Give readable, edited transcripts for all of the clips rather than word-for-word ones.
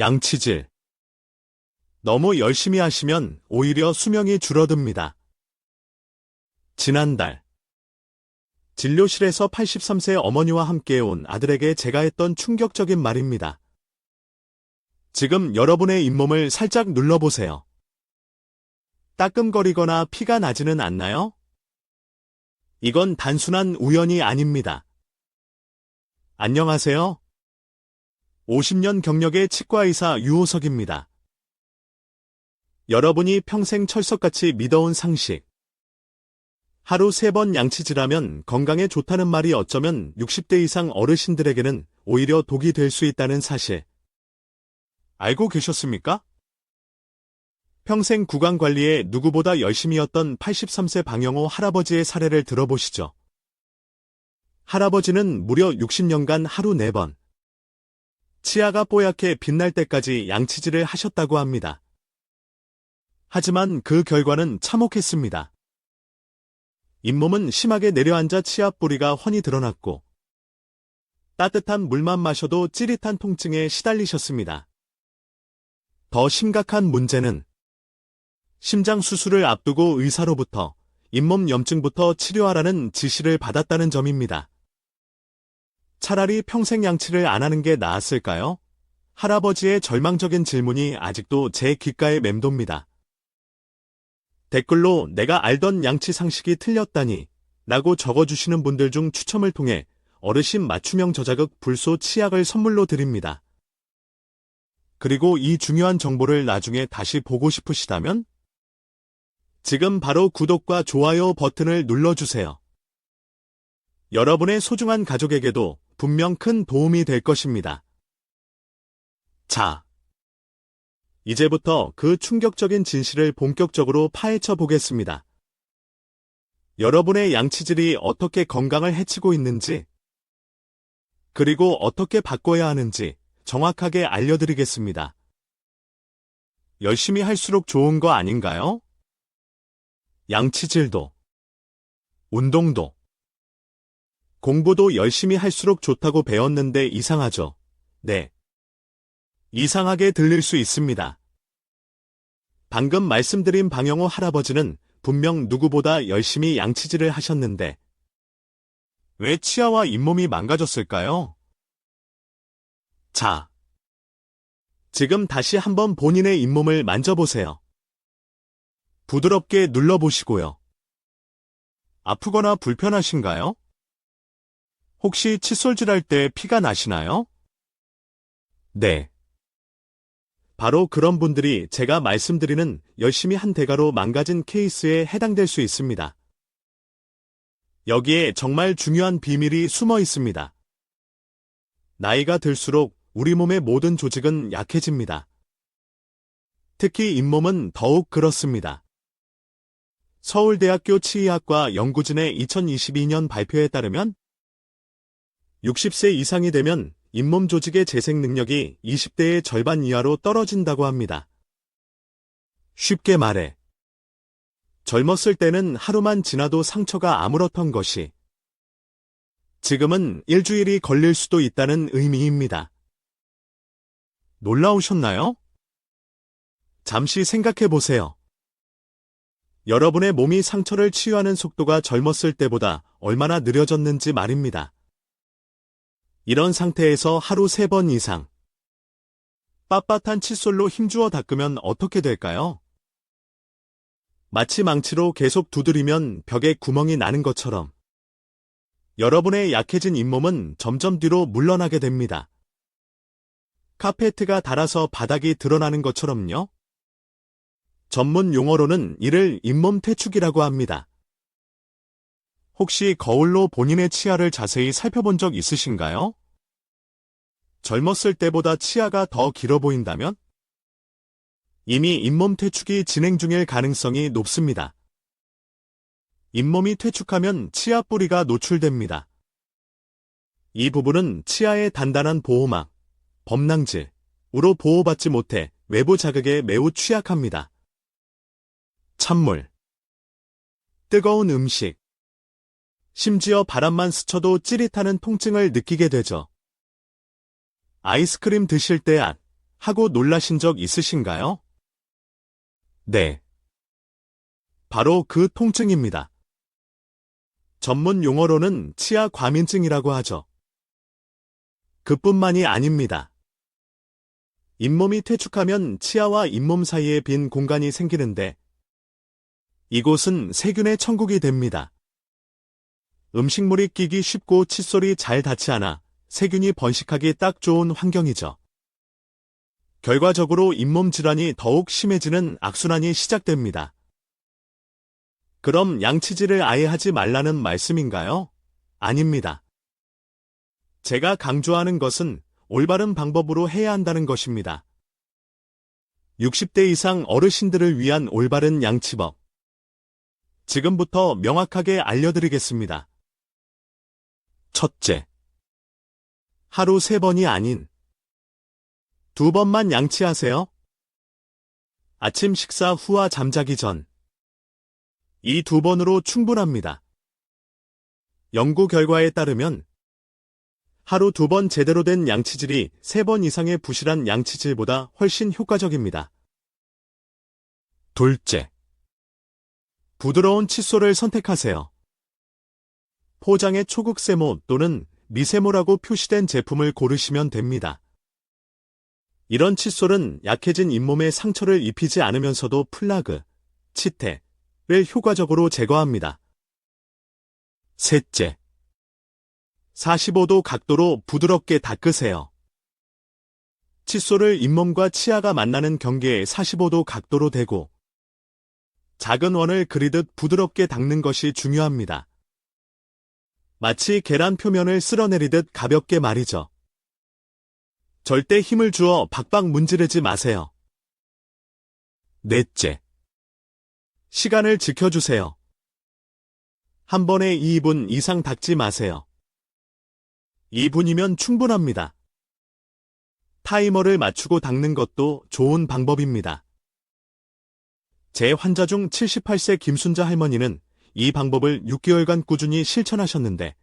양치질. 너무 열심히 하시면 오히려 수명이 줄어듭니다. 지난달 진료실에서 83세 어머니와 함께 온 아들에게 제가 했던 충격적인 말입니다. 지금 여러분의 잇몸을 살짝 눌러보세요. 따끔거리거나 피가 나지는 않나요? 이건 단순한 우연이 아닙니다. 안녕하세요. 50년 경력의 치과의사 유호석입니다. 여러분이 평생 철석같이 믿어온 상식. 하루 3번 양치질하면 건강에 좋다는 말이 어쩌면 60대 이상 어르신들에게는 오히려 독이 될 수 있다는 사실. 알고 계셨습니까? 평생 구강 관리에 누구보다 열심히였던 83세 방영호 할아버지의 사례를 들어보시죠. 할아버지는 무려 60년간 하루 4번. 치아가 뽀얗게 빛날 때까지 양치질을 하셨다고 합니다. 하지만 그 결과는 참혹했습니다. 잇몸은 심하게 내려앉아 치아 뿌리가 훤히 드러났고 따뜻한 물만 마셔도 찌릿한 통증에 시달리셨습니다. 더 심각한 문제는 심장 수술을 앞두고 의사로부터 잇몸 염증부터 치료하라는 지시를 받았다는 점입니다. 차라리 평생 양치를 안 하는 게 나았을까요? 할아버지의 절망적인 질문이 아직도 제 귓가에 맴돕니다. 댓글로 내가 알던 양치 상식이 틀렸다니 라고 적어주시는 분들 중 추첨을 통해 어르신 맞춤형 저자극 불소 치약을 선물로 드립니다. 그리고 이 중요한 정보를 나중에 다시 보고 싶으시다면 지금 바로 구독과 좋아요 버튼을 눌러주세요. 여러분의 소중한 가족에게도 분명 큰 도움이 될 것입니다. 자, 이제부터 그 충격적인 진실을 본격적으로 파헤쳐 보겠습니다. 여러분의 양치질이 어떻게 건강을 해치고 있는지, 그리고 어떻게 바꿔야 하는지 정확하게 알려드리겠습니다. 열심히 할수록 좋은 거 아닌가요? 양치질도, 운동도, 공부도 열심히 할수록 좋다고 배웠는데 이상하죠? 네. 이상하게 들릴 수 있습니다. 방금 말씀드린 방영호 할아버지는 분명 누구보다 열심히 양치질을 하셨는데 왜 치아와 잇몸이 망가졌을까요? 자, 지금 다시 한번 본인의 잇몸을 만져보세요. 부드럽게 눌러보시고요. 아프거나 불편하신가요? 혹시 칫솔질할 때 피가 나시나요? 네. 바로 그런 분들이 제가 말씀드리는 열심히 한 대가로 망가진 케이스에 해당될 수 있습니다. 여기에 정말 중요한 비밀이 숨어 있습니다. 나이가 들수록 우리 몸의 모든 조직은 약해집니다. 특히 잇몸은 더욱 그렇습니다. 서울대학교 치의학과 연구진의 2022년 발표에 따르면 60세 이상이 되면 잇몸 조직의 재생 능력이 20대의 절반 이하로 떨어진다고 합니다. 쉽게 말해, 젊었을 때는 하루만 지나도 상처가 아무렇던 것이 지금은 일주일이 걸릴 수도 있다는 의미입니다. 놀라우셨나요? 잠시 생각해 보세요. 여러분의 몸이 상처를 치유하는 속도가 젊었을 때보다 얼마나 느려졌는지 말입니다. 이런 상태에서 하루 3번 이상 빳빳한 칫솔로 힘주어 닦으면 어떻게 될까요? 마치 망치로 계속 두드리면 벽에 구멍이 나는 것처럼 여러분의 약해진 잇몸은 점점 뒤로 물러나게 됩니다. 카페트가 닳아서 바닥이 드러나는 것처럼요. 전문 용어로는 이를 잇몸 퇴축이라고 합니다. 혹시 거울로 본인의 치아를 자세히 살펴본 적 있으신가요? 젊었을 때보다 치아가 더 길어 보인다면? 이미 잇몸 퇴축이 진행 중일 가능성이 높습니다. 잇몸이 퇴축하면 치아 뿌리가 노출됩니다. 이 부분은 치아의 단단한 보호막, 범낭질으로 보호받지 못해 외부 자극에 매우 취약합니다. 찬물, 뜨거운 음식, 심지어 바람만 스쳐도 찌릿하는 통증을 느끼게 되죠. 아이스크림 드실 때 하고 놀라신 적 있으신가요? 네. 바로 그 통증입니다. 전문 용어로는 치아 과민증이라고 하죠. 그뿐만이 아닙니다. 잇몸이 퇴축하면 치아와 잇몸 사이에 빈 공간이 생기는데 이곳은 세균의 천국이 됩니다. 음식물이 끼기 쉽고 칫솔이 잘 닿지 않아 세균이 번식하기 딱 좋은 환경이죠. 결과적으로 잇몸 질환이 더욱 심해지는 악순환이 시작됩니다. 그럼 양치질을 아예 하지 말라는 말씀인가요? 아닙니다. 제가 강조하는 것은 올바른 방법으로 해야 한다는 것입니다. 60대 이상 어르신들을 위한 올바른 양치법. 지금부터 명확하게 알려드리겠습니다. 첫째, 하루 3번이 아닌 2번만 양치하세요. 아침 식사 후와 잠자기 전. 이 2번으로 충분합니다. 연구 결과에 따르면 하루 2번 제대로 된 양치질이 3번 이상의 부실한 양치질보다 훨씬 효과적입니다. 둘째, 부드러운 칫솔을 선택하세요. 포장에 초극세모 또는 미세모라고 표시된 제품을 고르시면 됩니다. 이런 칫솔은 약해진 잇몸에 상처를 입히지 않으면서도 플라그, 치태를 효과적으로 제거합니다. 셋째, 45도 각도로 부드럽게 닦으세요. 칫솔을 잇몸과 치아가 만나는 경계에 45도 각도로 대고 작은 원을 그리듯 부드럽게 닦는 것이 중요합니다. 마치 계란 표면을 쓸어내리듯 가볍게 말이죠. 절대 힘을 주어 박박 문지르지 마세요. 넷째, 시간을 지켜주세요. 한 번에 2분 이상 닦지 마세요. 2분이면 충분합니다. 타이머를 맞추고 닦는 것도 좋은 방법입니다. 제 환자 중 78세 김순자 할머니는 이 방법을 6개월간 꾸준히 실천하셨는데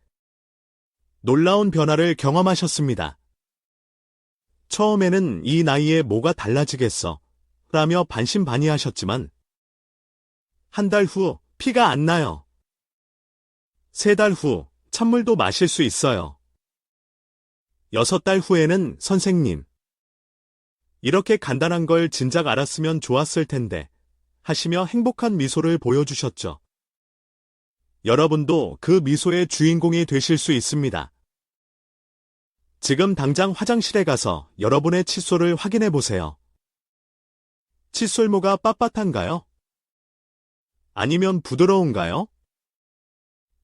놀라운 변화를 경험하셨습니다. 처음에는 이 나이에 뭐가 달라지겠어 라며 반신반의하셨지만 한 달 후 피가 안 나요. 3달 후 찬물도 마실 수 있어요. 6달 후에는 선생님, 이렇게 간단한 걸 진작 알았으면 좋았을 텐데 하시며 행복한 미소를 보여주셨죠. 여러분도 그 미소의 주인공이 되실 수 있습니다. 지금 당장 화장실에 가서 여러분의 칫솔을 확인해 보세요. 칫솔모가 빳빳한가요? 아니면 부드러운가요?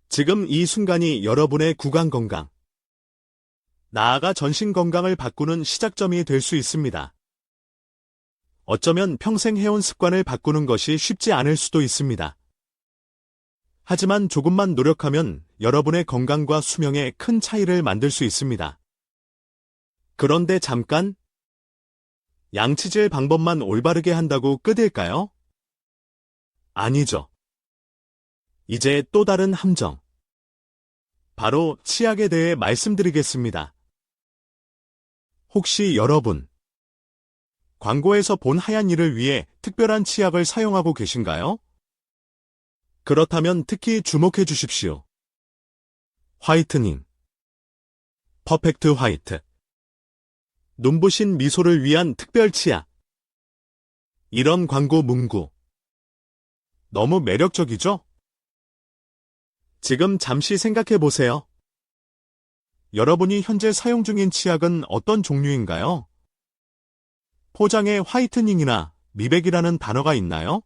지금 이 순간이 여러분의 구강 건강, 나아가 전신 건강을 바꾸는 시작점이 될 수 있습니다. 어쩌면 평생 해온 습관을 바꾸는 것이 쉽지 않을 수도 있습니다. 하지만 조금만 노력하면 여러분의 건강과 수명에 큰 차이를 만들 수 있습니다. 그런데 잠깐, 양치질 방법만 올바르게 한다고 끝일까요? 아니죠. 이제 또 다른 함정. 바로 치약에 대해 말씀드리겠습니다. 혹시 여러분, 광고에서 본 하얀 이를 위해 특별한 치약을 사용하고 계신가요? 그렇다면 특히 주목해 주십시오. 화이트닝. 퍼펙트 화이트. 눈부신 미소를 위한 특별 치약. 이런 광고 문구. 너무 매력적이죠? 지금 잠시 생각해 보세요. 여러분이 현재 사용 중인 치약은 어떤 종류인가요? 포장에 화이트닝이나 미백이라는 단어가 있나요?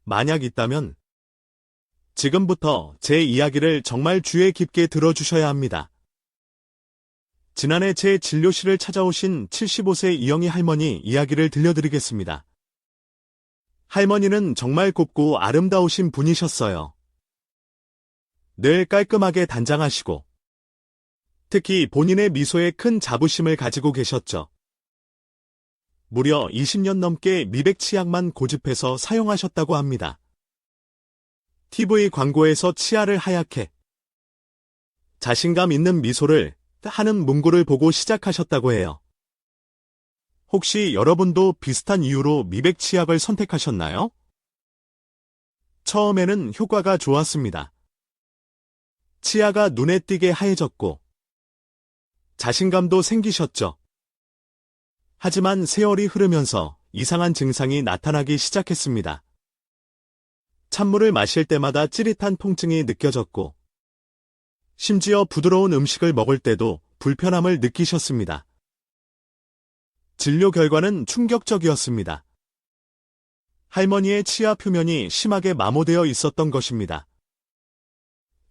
만약 있다면 지금부터 제 이야기를 정말 주의 깊게 들어주셔야 합니다. 지난해 제 진료실을 찾아오신 75세 이영희 할머니 이야기를 들려드리겠습니다. 할머니는 정말 곱고 아름다우신 분이셨어요. 늘 깔끔하게 단장하시고 특히 본인의 미소에 큰 자부심을 가지고 계셨죠. 무려 20년 넘게 미백 치약만 고집해서 사용하셨다고 합니다. TV 광고에서 치아를 하얗게 자신감 있는 미소를 하는 문구를 보고 시작하셨다고 해요. 혹시 여러분도 비슷한 이유로 미백 치약을 선택하셨나요? 처음에는 효과가 좋았습니다. 치아가 눈에 띄게 하얘졌고 자신감도 생기셨죠. 하지만 세월이 흐르면서 이상한 증상이 나타나기 시작했습니다. 찬물을 마실 때마다 찌릿한 통증이 느껴졌고 심지어 부드러운 음식을 먹을 때도 불편함을 느끼셨습니다. 진료 결과는 충격적이었습니다. 할머니의 치아 표면이 심하게 마모되어 있었던 것입니다.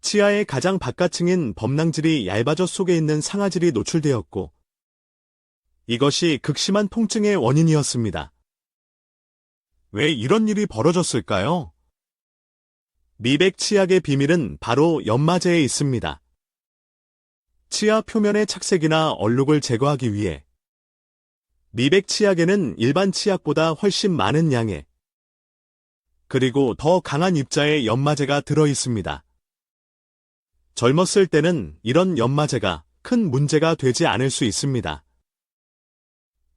치아의 가장 바깥층인 범낭질이 얇아져 속에 있는 상아질이 노출되었고 이것이 극심한 통증의 원인이었습니다. 왜 이런 일이 벌어졌을까요? 미백 치약의 비밀은 바로 연마제에 있습니다. 치아 표면의 착색이나 얼룩을 제거하기 위해 미백 치약에는 일반 치약보다 훨씬 많은 양의 그리고 더 강한 입자의 연마제가 들어 있습니다. 젊었을 때는 이런 연마제가 큰 문제가 되지 않을 수 있습니다.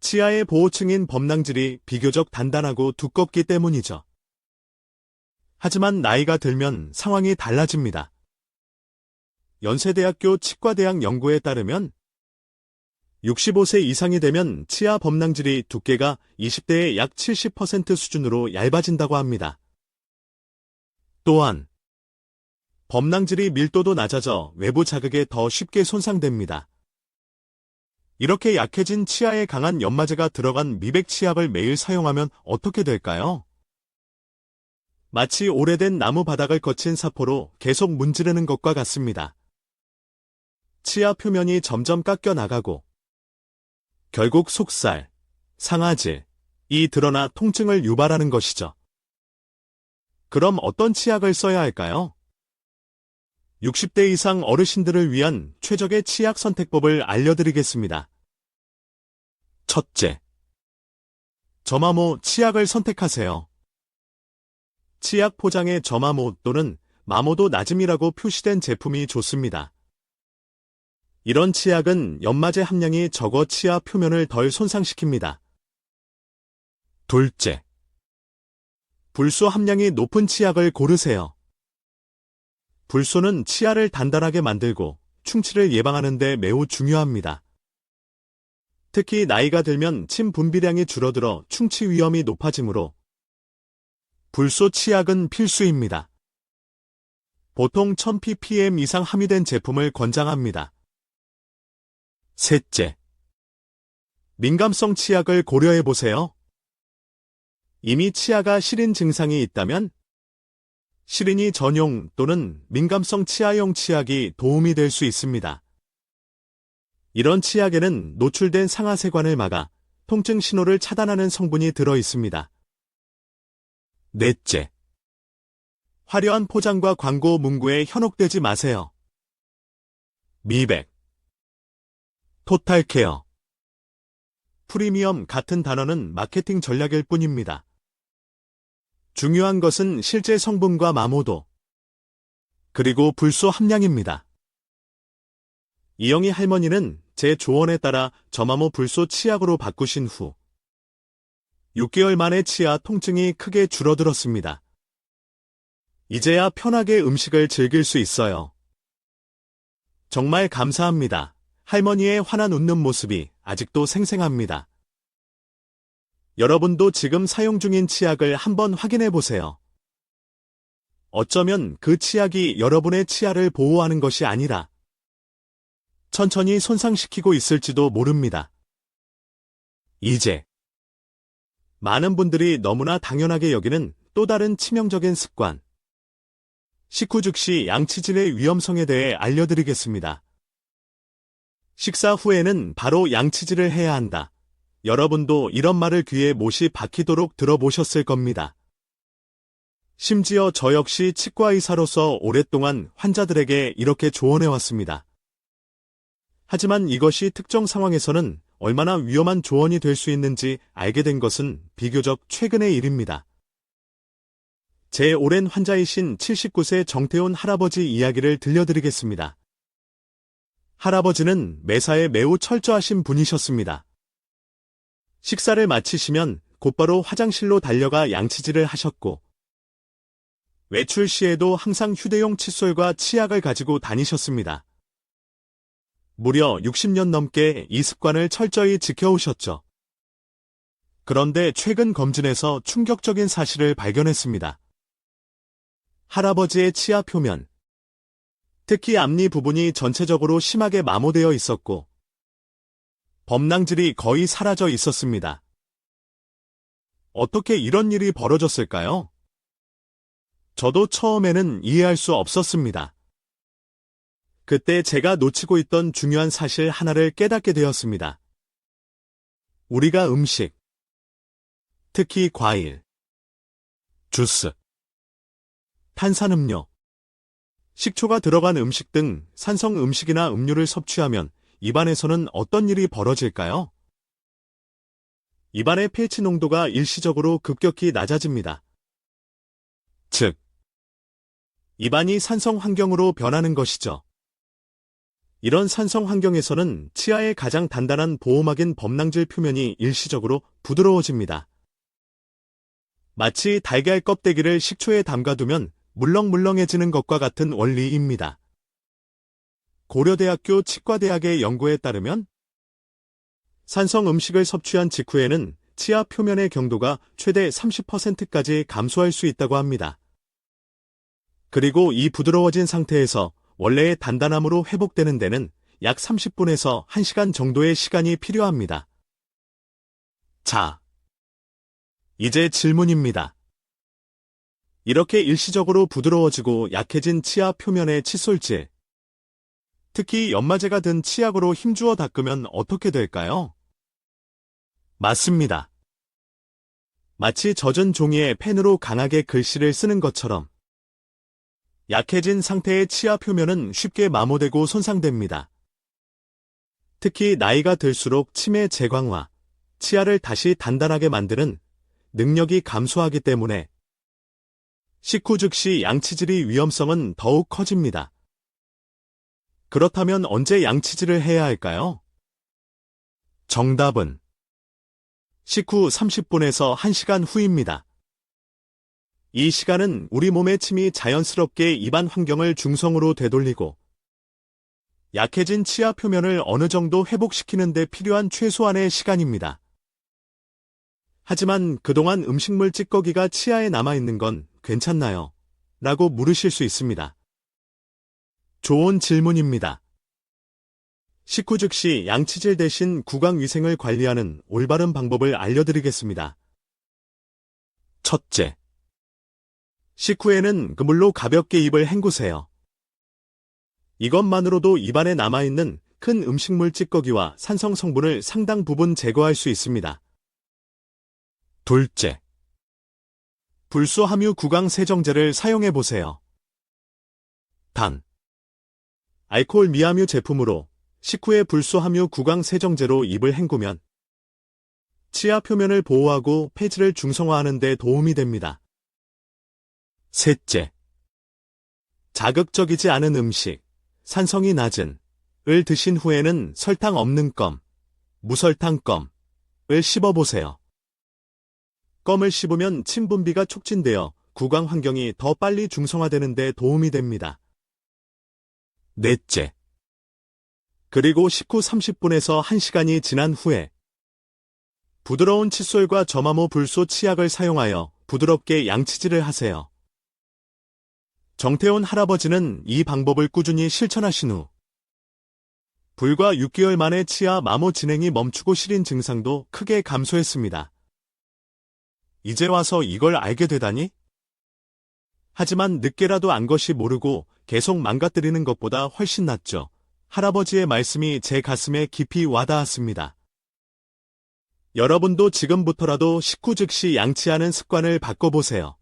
치아의 보호층인 범낭질이 비교적 단단하고 두껍기 때문이죠. 하지만 나이가 들면 상황이 달라집니다. 연세대학교 치과대학 연구에 따르면 65세 이상이 되면 치아 범낭질이 두께가 20대의 약 70% 수준으로 얇아진다고 합니다. 또한 범낭질이 밀도도 낮아져 외부 자극에 더 쉽게 손상됩니다. 이렇게 약해진 치아에 강한 연마제가 들어간 미백 치약을 매일 사용하면 어떻게 될까요? 마치 오래된 나무 바닥을 거친 사포로 계속 문지르는 것과 같습니다. 치아 표면이 점점 깎여 나가고 결국 속살, 상아질이 드러나 통증을 유발하는 것이죠. 그럼 어떤 치약을 써야 할까요? 60대 이상 어르신들을 위한 최적의 치약 선택법을 알려드리겠습니다. 첫째, 저마모 치약을 선택하세요. 치약 포장에 저마모 또는 마모도 낮음이라고 표시된 제품이 좋습니다. 이런 치약은 연마제 함량이 적어 치아 표면을 덜 손상시킵니다. 둘째, 불소 함량이 높은 치약을 고르세요. 불소는 치아를 단단하게 만들고 충치를 예방하는 데 매우 중요합니다. 특히 나이가 들면 침 분비량이 줄어들어 충치 위험이 높아지므로 불소 치약은 필수입니다. 보통 1000ppm 이상 함유된 제품을 권장합니다. 셋째, 민감성 치약을 고려해보세요. 이미 치아가 시린 증상이 있다면 시린이 전용 또는 민감성 치아용 치약이 도움이 될 수 있습니다. 이런 치약에는 노출된 상하세관을 막아 통증 신호를 차단하는 성분이 들어 있습니다. 넷째, 화려한 포장과 광고 문구에 현혹되지 마세요. 미백, 토탈케어, 프리미엄 같은 단어는 마케팅 전략일 뿐입니다. 중요한 것은 실제 성분과 마모도, 그리고 불소 함량입니다. 이영희 할머니는 제 조언에 따라 저마모 불소 치약으로 바꾸신 후 6개월 만에 치아 통증이 크게 줄어들었습니다. 이제야 편하게 음식을 즐길 수 있어요. 정말 감사합니다. 할머니의 환한 웃는 모습이 아직도 생생합니다. 여러분도 지금 사용 중인 치약을 한번 확인해 보세요. 어쩌면 그 치약이 여러분의 치아를 보호하는 것이 아니라 천천히 손상시키고 있을지도 모릅니다. 이제 많은 분들이 너무나 당연하게 여기는 또 다른 치명적인 습관, 식후 즉시 양치질의 위험성에 대해 알려드리겠습니다. 식사 후에는 바로 양치질을 해야 한다. 여러분도 이런 말을 귀에 못이 박히도록 들어보셨을 겁니다. 심지어 저 역시 치과의사로서 오랫동안 환자들에게 이렇게 조언해왔습니다. 하지만 이것이 특정 상황에서는 얼마나 위험한 조언이 될 수 있는지 알게 된 것은 비교적 최근의 일입니다. 제 오랜 환자이신 79세 정태훈 할아버지 이야기를 들려드리겠습니다. 할아버지는 매사에 매우 철저하신 분이셨습니다. 식사를 마치시면 곧바로 화장실로 달려가 양치질을 하셨고, 외출 시에도 항상 휴대용 칫솔과 치약을 가지고 다니셨습니다. 무려 60년 넘게 이 습관을 철저히 지켜오셨죠. 그런데 최근 검진에서 충격적인 사실을 발견했습니다. 할아버지의 치아 표면, 특히 앞니 부분이 전체적으로 심하게 마모되어 있었고, 범낭질이 거의 사라져 있었습니다. 어떻게 이런 일이 벌어졌을까요? 저도 처음에는 이해할 수 없었습니다. 그때 제가 놓치고 있던 중요한 사실 하나를 깨닫게 되었습니다. 우리가 음식, 특히 과일, 주스, 탄산음료, 식초가 들어간 음식 등 산성 음식이나 음료를 섭취하면 입안에서는 어떤 일이 벌어질까요? 입안의 pH 농도가 일시적으로 급격히 낮아집니다. 즉, 입안이 산성 환경으로 변하는 것이죠. 이런 산성 환경에서는 치아의 가장 단단한 보호막인 범낭질 표면이 일시적으로 부드러워집니다. 마치 달걀 껍데기를 식초에 담가두면 물렁물렁해지는 것과 같은 원리입니다. 고려대학교 치과대학의 연구에 따르면 산성 음식을 섭취한 직후에는 치아 표면의 경도가 최대 30%까지 감소할 수 있다고 합니다. 그리고 이 부드러워진 상태에서 원래의 단단함으로 회복되는 데는 약 30분에서 1시간 정도의 시간이 필요합니다. 자, 이제 질문입니다. 이렇게 일시적으로 부드러워지고 약해진 치아 표면의 칫솔질, 특히 연마제가 든 치약으로 힘주어 닦으면 어떻게 될까요? 맞습니다. 마치 젖은 종이에 펜으로 강하게 글씨를 쓰는 것처럼 약해진 상태의 치아 표면은 쉽게 마모되고 손상됩니다. 특히 나이가 들수록 치매 재광화, 치아를 다시 단단하게 만드는 능력이 감소하기 때문에 식후 즉시 양치질의 위험성은 더욱 커집니다. 그렇다면 언제 양치질을 해야 할까요? 정답은 식후 30분에서 1시간 후입니다. 이 시간은 우리 몸의 침이 자연스럽게 입안 환경을 중성으로 되돌리고 약해진 치아 표면을 어느 정도 회복시키는 데 필요한 최소한의 시간입니다. 하지만 그동안 음식물 찌꺼기가 치아에 남아있는 건 괜찮나요? 라고 물으실 수 있습니다. 좋은 질문입니다. 식후 즉시 양치질 대신 구강위생을 관리하는 올바른 방법을 알려드리겠습니다. 첫째, 식후에는 그물로 가볍게 입을 헹구세요. 이것만으로도 입안에 남아있는 큰 음식물 찌꺼기와 산성 성분을 상당 부분 제거할 수 있습니다. 둘째, 불소 함유 구강 세정제를 사용해 보세요. 단, 알코올 미함유 제품으로 식후에 불소 함유 구강 세정제로 입을 헹구면 치아 표면을 보호하고 폐질을 중성화하는 데 도움이 됩니다. 셋째, 자극적이지 않은 음식, 산성이 낮은 을 드신 후에는 설탕 없는 껌, 무설탕 껌을 씹어보세요. 껌을 씹으면 침 분비가 촉진되어 구강 환경이 더 빨리 중성화되는 데 도움이 됩니다. 넷째, 그리고 식후 30분에서 1시간이 지난 후에 부드러운 칫솔과 저마모 불소 치약을 사용하여 부드럽게 양치질을 하세요. 정태훈 할아버지는 이 방법을 꾸준히 실천하신 후 불과 6개월 만에 치아 마모 진행이 멈추고 시린 증상도 크게 감소했습니다. 이제 와서 이걸 알게 되다니? 하지만 늦게라도 안 것이 모르고 계속 망가뜨리는 것보다 훨씬 낫죠. 할아버지의 말씀이 제 가슴에 깊이 와닿았습니다. 여러분도 지금부터라도 식후 즉시 양치하는 습관을 바꿔보세요.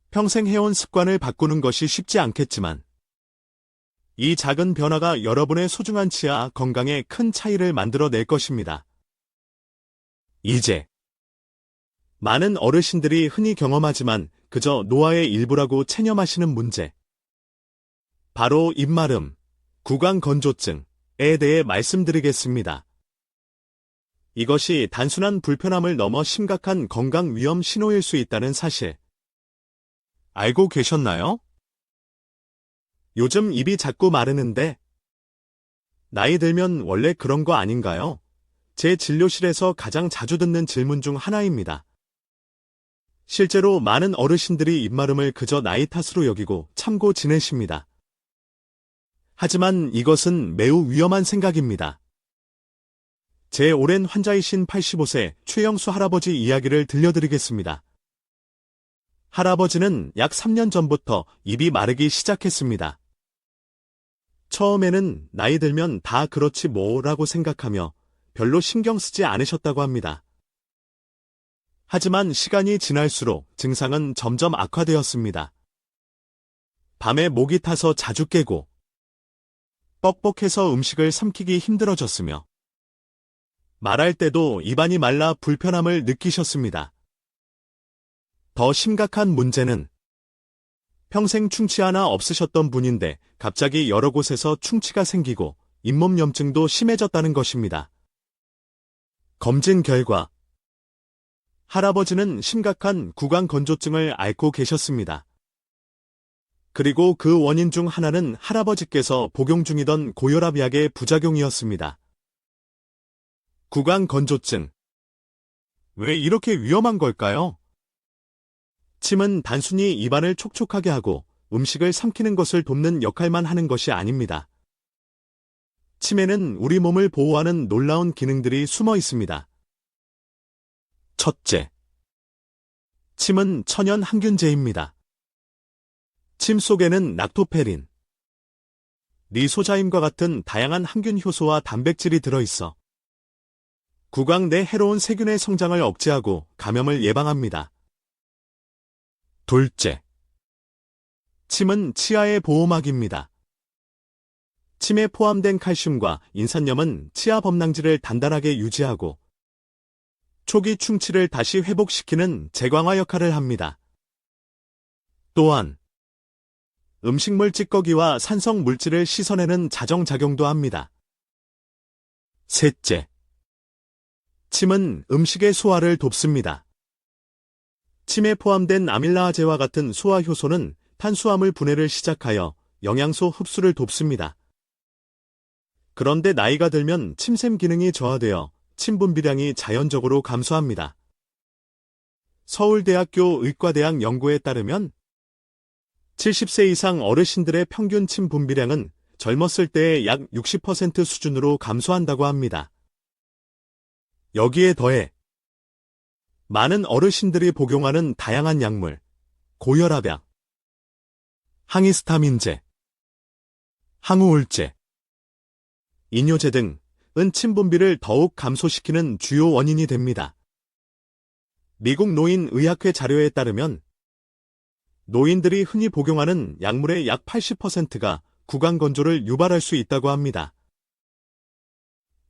평생 해온 습관을 바꾸는 것이 쉽지 않겠지만 이 작은 변화가 여러분의 소중한 치아 건강에 큰 차이를 만들어낼 것입니다. 이제 많은 어르신들이 흔히 경험하지만 그저 노화의 일부라고 체념하시는 문제. 바로 입마름, 구강 건조증에 대해 말씀드리겠습니다. 이것이 단순한 불편함을 넘어 심각한 건강 위험 신호일 수 있다는 사실. 알고 계셨나요? 요즘 입이 자꾸 마르는데 나이 들면 원래 그런 거 아닌가요? 제 진료실에서 가장 자주 듣는 질문 중 하나입니다. 실제로 많은 어르신들이 입마름을 그저 나이 탓으로 여기고 참고 지내십니다. 하지만 이것은 매우 위험한 생각입니다. 제 오랜 환자이신 85세 최영수 할아버지 이야기를 들려드리겠습니다. 할아버지는 약 3년 전부터 입이 마르기 시작했습니다. 처음에는 나이 들면 다 그렇지 뭐라고 생각하며 별로 신경 쓰지 않으셨다고 합니다. 하지만 시간이 지날수록 증상은 점점 악화되었습니다. 밤에 목이 타서 자주 깨고 뻑뻑해서 음식을 삼키기 힘들어졌으며 말할 때도 입안이 말라 불편함을 느끼셨습니다. 더 심각한 문제는 평생 충치 하나 없으셨던 분인데 갑자기 여러 곳에서 충치가 생기고 잇몸염증도 심해졌다는 것입니다. 검진 결과 할아버지는 심각한 구강건조증을 앓고 계셨습니다. 그리고 그 원인 중 하나는 할아버지께서 복용 중이던 고혈압 약의 부작용이었습니다. 구강건조증. 왜 이렇게 위험한 걸까요? 침은 단순히 입안을 촉촉하게 하고 음식을 삼키는 것을 돕는 역할만 하는 것이 아닙니다. 침에는 우리 몸을 보호하는 놀라운 기능들이 숨어 있습니다. 첫째, 침은 천연 항균제입니다. 침 속에는 락토페린, 리소자임과 같은 다양한 항균 효소와 단백질이 들어있어 구강 내 해로운 세균의 성장을 억제하고 감염을 예방합니다. 둘째, 침은 치아의 보호막입니다. 침에 포함된 칼슘과 인산염은 치아 범랑지를 단단하게 유지하고 초기 충치를 다시 회복시키는 제광화 역할을 합니다. 또한 음식물 찌꺼기와 산성 물질을 씻어내는 자정작용도 합니다. 셋째, 침은 음식의 소화를 돕습니다. 침에 포함된 아밀라아제와 같은 소화 효소는 탄수화물 분해를 시작하여 영양소 흡수를 돕습니다. 그런데 나이가 들면 침샘 기능이 저하되어 침 분비량이 자연적으로 감소합니다. 서울대학교 의과대학 연구에 따르면 70세 이상 어르신들의 평균 침 분비량은 젊었을 때의 약 60% 수준으로 감소한다고 합니다. 여기에 더해 많은 어르신들이 복용하는 다양한 약물, 고혈압약, 항히스타민제, 항우울제, 이뇨제 등은 침 분비를 더욱 감소시키는 주요 원인이 됩니다. 미국 노인의학회 자료에 따르면 노인들이 흔히 복용하는 약물의 약 80%가 구강건조를 유발할 수 있다고 합니다.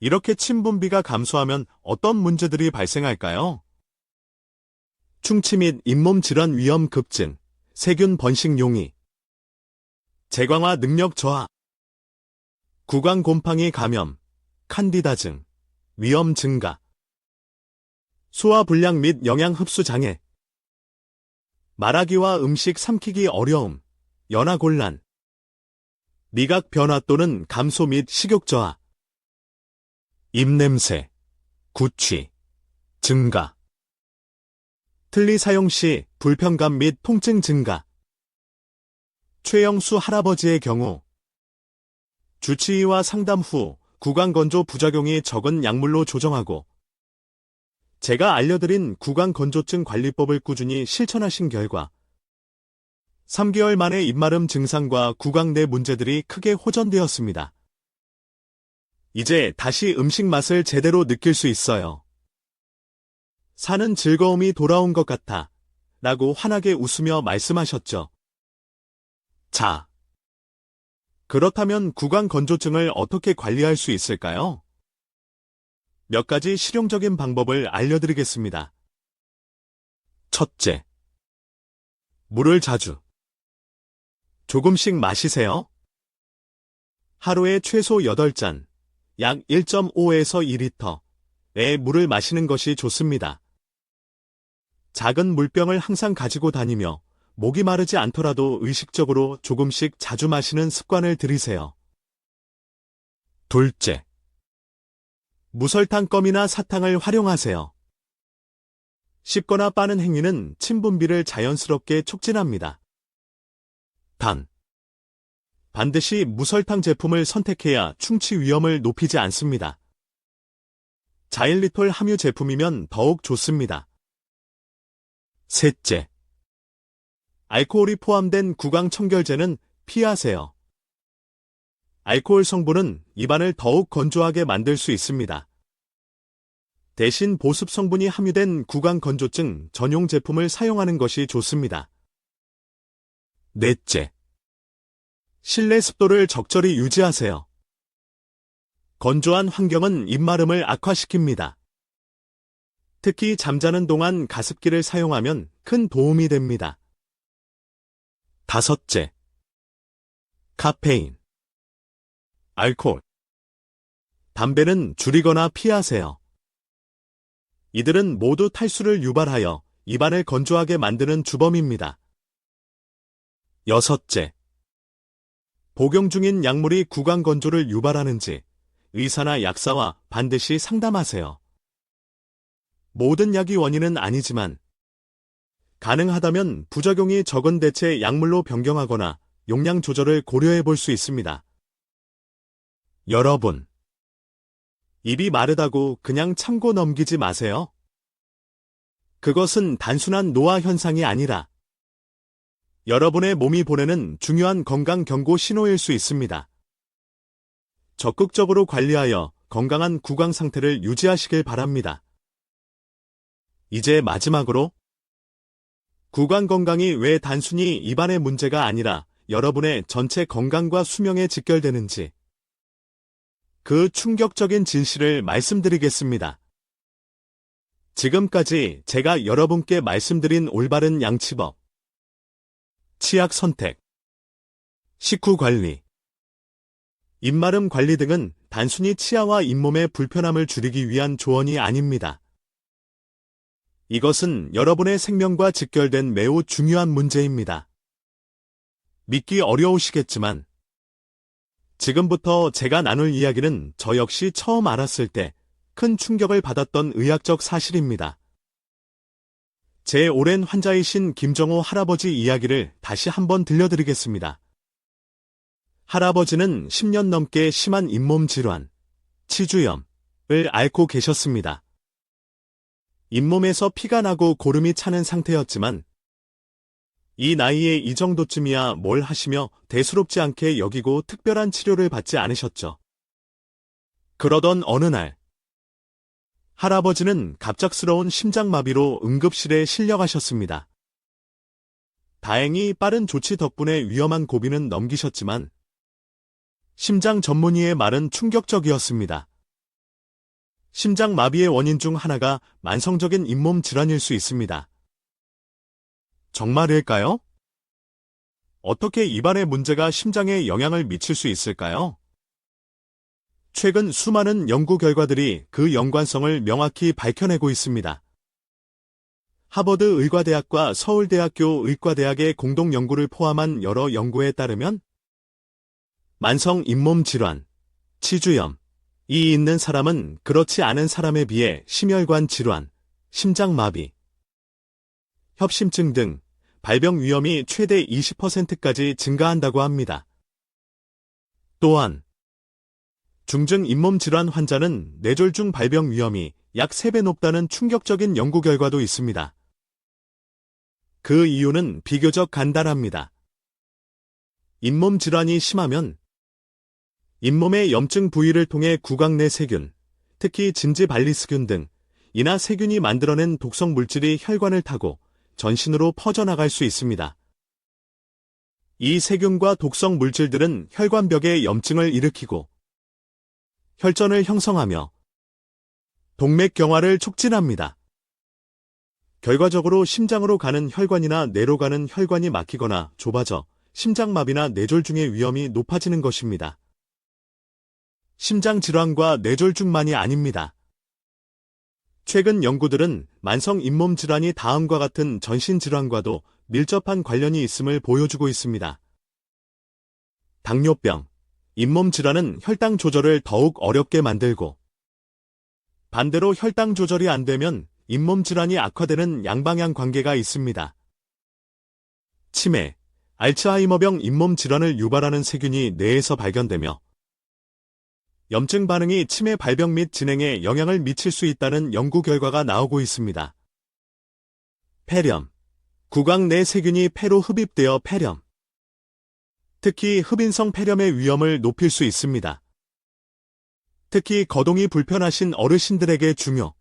이렇게 침 분비가 감소하면 어떤 문제들이 발생할까요? 충치 및 잇몸 질환 위험 급증, 세균 번식 용이, 제광화 능력 저하, 구강 곰팡이 감염, 칸디다증, 위험 증가, 소화 불량 및 영양 흡수 장애, 말하기와 음식 삼키기 어려움, 연화 곤란, 미각 변화 또는 감소 및 식욕 저하, 입냄새, 구취, 증가, 틀니 사용 시 불편감 및 통증 증가. 최영수 할아버지의 경우 주치의와 상담 후 구강건조 부작용이 적은 약물로 조정하고 제가 알려드린 구강건조증 관리법을 꾸준히 실천하신 결과 3개월 만에 입마름 증상과 구강 내 문제들이 크게 호전되었습니다. 이제 다시 음식 맛을 제대로 느낄 수 있어요. 사는 즐거움이 돌아온 것 같아 라고 환하게 웃으며 말씀하셨죠. 자, 그렇다면 구강건조증을 어떻게 관리할 수 있을까요? 몇 가지 실용적인 방법을 알려드리겠습니다. 첫째, 물을 자주, 조금씩 마시세요. 하루에 최소 8잔, 약 1.5에서 2리터, 물을 마시는 것이 좋습니다. 작은 물병을 항상 가지고 다니며 목이 마르지 않더라도 의식적으로 조금씩 자주 마시는 습관을 들이세요. 둘째, 무설탕 껌이나 사탕을 활용하세요. 씹거나 빠는 행위는 침 분비를 자연스럽게 촉진합니다. 단, 반드시 무설탕 제품을 선택해야 충치 위험을 높이지 않습니다. 자일리톨 함유 제품이면 더욱 좋습니다. 셋째, 알코올이 포함된 구강 청결제는 피하세요. 알코올 성분은 입안을 더욱 건조하게 만들 수 있습니다. 대신 보습 성분이 함유된 구강 건조증 전용 제품을 사용하는 것이 좋습니다. 넷째, 실내 습도를 적절히 유지하세요. 건조한 환경은 입마름을 악화시킵니다. 특히 잠자는 동안 가습기를 사용하면 큰 도움이 됩니다. 다섯째, 카페인, 알코올, 담배는 줄이거나 피하세요. 이들은 모두 탈수를 유발하여 입안을 건조하게 만드는 주범입니다. 여섯째, 복용 중인 약물이 구강 건조를 유발하는지 의사나 약사와 반드시 상담하세요. 모든 약이 원인은 아니지만 가능하다면 부작용이 적은 대체 약물로 변경하거나 용량 조절을 고려해 볼 수 있습니다. 여러분, 입이 마르다고 그냥 참고 넘기지 마세요. 그것은 단순한 노화 현상이 아니라 여러분의 몸이 보내는 중요한 건강 경고 신호일 수 있습니다. 적극적으로 관리하여 건강한 구강 상태를 유지하시길 바랍니다. 이제 마지막으로 구강 건강이 왜 단순히 입안의 문제가 아니라 여러분의 전체 건강과 수명에 직결되는지 그 충격적인 진실을 말씀드리겠습니다. 지금까지 제가 여러분께 말씀드린 올바른 양치법, 치약 선택, 식후 관리, 입마름 관리 등은 단순히 치아와 잇몸의 불편함을 줄이기 위한 조언이 아닙니다. 이것은 여러분의 생명과 직결된 매우 중요한 문제입니다. 믿기 어려우시겠지만 지금부터 제가 나눌 이야기는 저 역시 처음 알았을 때 큰 충격을 받았던 의학적 사실입니다. 제 오랜 환자이신 김정호 할아버지 이야기를 다시 한번 들려드리겠습니다. 할아버지는 10년 넘게 심한 잇몸 질환, 치주염을 앓고 계셨습니다. 잇몸에서 피가 나고 고름이 차는 상태였지만 이 나이에 이 정도쯤이야 뭘 하시며 대수롭지 않게 여기고 특별한 치료를 받지 않으셨죠. 그러던 어느 날 할아버지는 갑작스러운 심장마비로 응급실에 실려가셨습니다. 다행히 빠른 조치 덕분에 위험한 고비는 넘기셨지만 심장 전문의의 말은 충격적이었습니다. 심장마비의 원인 중 하나가 만성적인 잇몸 질환일 수 있습니다. 정말일까요? 어떻게 입안의 문제가 심장에 영향을 미칠 수 있을까요? 최근 수많은 연구 결과들이 그 연관성을 명확히 밝혀내고 있습니다. 하버드 의과대학과 서울대학교 의과대학의 공동 연구를 포함한 여러 연구에 따르면 만성 잇몸 질환, 치주염이 있는 사람은 그렇지 않은 사람에 비해 심혈관 질환, 심장마비, 협심증 등 발병 위험이 최대 20%까지 증가한다고 합니다. 또한 중증 잇몸 질환 환자는 뇌졸중 발병 위험이 약 3배 높다는 충격적인 연구 결과도 있습니다. 그 이유는 비교적 간단합니다. 잇몸 질환이 심하면 잇몸의 염증 부위를 통해 구강 내 세균, 특히 진지발리스균 등 이나 세균이 만들어낸 독성 물질이 혈관을 타고 전신으로 퍼져나갈 수 있습니다. 이 세균과 독성 물질들은 혈관벽에 염증을 일으키고 혈전을 형성하며 동맥경화를 촉진합니다. 결과적으로 심장으로 가는 혈관이나 뇌로 가는 혈관이 막히거나 좁아져 심장마비나 뇌졸중의 위험이 높아지는 것입니다. 심장질환과 뇌졸중만이 아닙니다. 최근 연구들은 만성 잇몸 질환이 다음과 같은 전신 질환과도 밀접한 관련이 있음을 보여주고 있습니다. 당뇨병, 잇몸 질환은 혈당 조절을 더욱 어렵게 만들고, 반대로 혈당 조절이 안 되면 잇몸 질환이 악화되는 양방향 관계가 있습니다. 치매, 알츠하이머병 잇몸 질환을 유발하는 세균이 뇌에서 발견되며 염증 반응이 치매 발병 및 진행에 영향을 미칠 수 있다는 연구 결과가 나오고 있습니다. 폐렴, 구강 내 세균이 폐로 흡입되어 폐렴, 특히 흡인성 폐렴의 위험을 높일 수 있습니다. 특히 거동이 불편하신 어르신들에게 중요.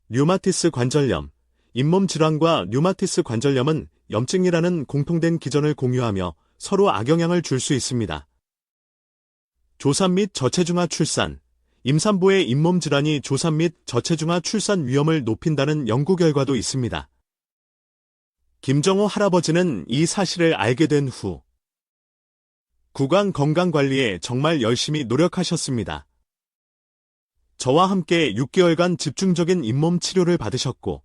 류마티스 관절염, 잇몸 질환과 류마티스 관절염은 염증이라는 공통된 기전을 공유하며 서로 악영향을 줄 수 있습니다. 조산 및 저체중아 출산, 임산부의 잇몸 질환이 조산 및 저체중아 출산 위험을 높인다는 연구 결과도 있습니다. 김정호 할아버지는 이 사실을 알게 된 후 구강 건강 관리에 정말 열심히 노력하셨습니다. 저와 함께 6개월간 집중적인 잇몸 치료를 받으셨고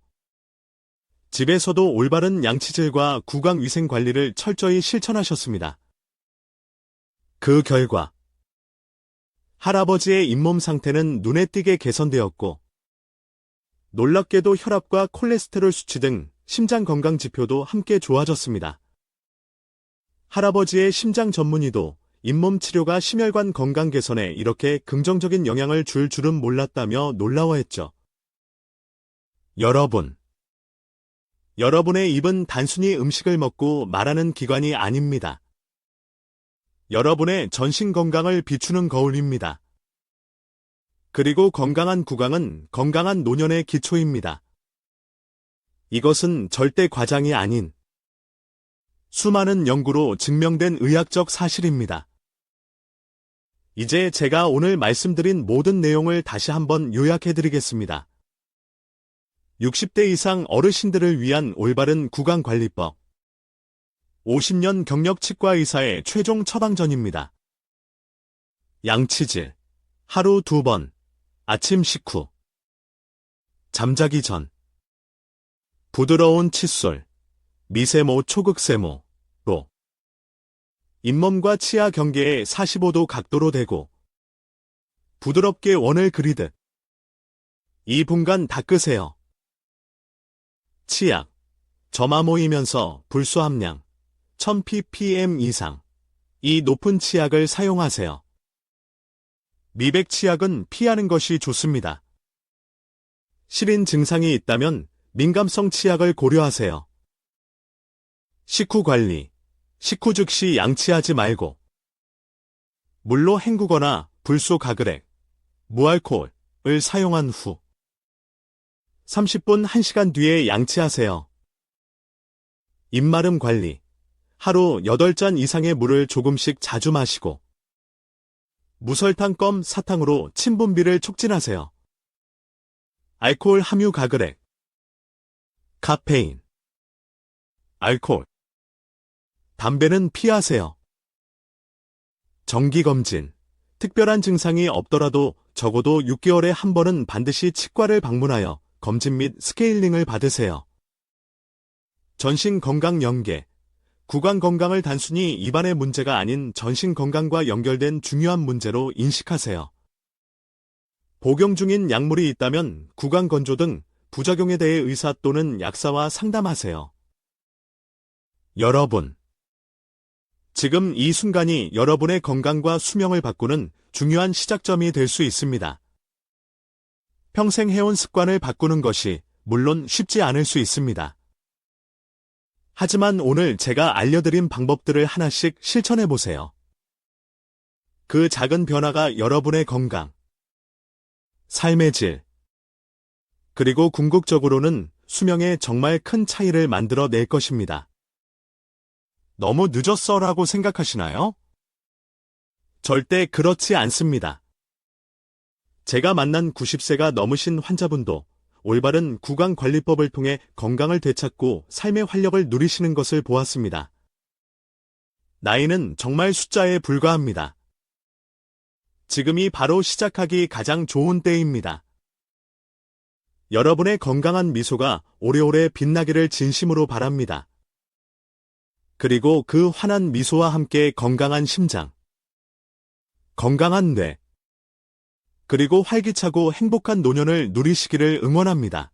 집에서도 올바른 양치질과 구강 위생 관리를 철저히 실천하셨습니다. 그 결과 할아버지의 잇몸 상태는 눈에 띄게 개선되었고 놀랍게도 혈압과 콜레스테롤 수치 등 심장 건강 지표도 함께 좋아졌습니다. 할아버지의 심장 전문의도 잇몸 치료가 심혈관 건강 개선에 이렇게 긍정적인 영향을 줄 줄은 몰랐다며 놀라워했죠. 여러분의 입은 단순히 음식을 먹고 말하는 기관이 아닙니다. 여러분의 전신 건강을 비추는 거울입니다. 그리고 건강한 구강은 건강한 노년의 기초입니다. 이것은 절대 과장이 아닌 수많은 연구로 증명된 의학적 사실입니다. 이제 제가 오늘 말씀드린 모든 내용을 다시 한번 요약해드리겠습니다. 60대 이상 어르신들을 위한 올바른 구강관리법. 50년 경력 치과 의사의 최종 처방전입니다. 양치질. 하루 2번. 아침 식후. 잠자기 전. 부드러운 칫솔. 미세모 초극세모로. 잇몸과 치아 경계에 45도 각도로 대고 부드럽게 원을 그리듯 2분간 닦으세요. 치약. 점화 모이면서 불소 함량 1000ppm 이상. 이 높은 치약을 사용하세요. 미백 치약은 피하는 것이 좋습니다. 시린 증상이 있다면 민감성 치약을 고려하세요. 식후 관리. 식후 즉시 양치하지 말고 물로 헹구거나 불소 가글액, 무알코올을 사용한 후 30분 1시간 뒤에 양치하세요. 입마름 관리. 하루 8잔 이상의 물을 조금씩 자주 마시고 무설탕 껌 사탕으로 침 분비를 촉진하세요. 알코올 함유 가글액. 카페인. 알코올. 담배는 피하세요. 정기검진. 특별한 증상이 없더라도 적어도 6개월에 한 번은 반드시 치과를 방문하여 검진 및 스케일링을 받으세요. 전신 건강 연계. 구강 건강을 단순히 입안의 문제가 아닌 전신 건강과 연결된 중요한 문제로 인식하세요. 복용 중인 약물이 있다면 구강 건조 등 부작용에 대해 의사 또는 약사와 상담하세요. 여러분. 지금 이 순간이 여러분의 건강과 수명을 바꾸는 중요한 시작점이 될 수 있습니다. 평생 해온 습관을 바꾸는 것이 물론 쉽지 않을 수 있습니다. 하지만 오늘 제가 알려드린 방법들을 하나씩 실천해보세요. 그 작은 변화가 여러분의 건강, 삶의 질, 그리고 궁극적으로는 수명에 정말 큰 차이를 만들어 낼 것입니다. 너무 늦었어라고 생각하시나요? 절대 그렇지 않습니다. 제가 만난 90세가 넘으신 환자분도 올바른 구강관리법을 통해 건강을 되찾고 삶의 활력을 누리시는 것을 보았습니다. 나이는 정말 숫자에 불과합니다. 지금이 바로 시작하기 가장 좋은 때입니다. 여러분의 건강한 미소가 오래오래 빛나기를 진심으로 바랍니다. 그리고 그 환한 미소와 함께 건강한 심장, 건강한 뇌, 그리고 활기차고 행복한 노년을 누리시기를 응원합니다.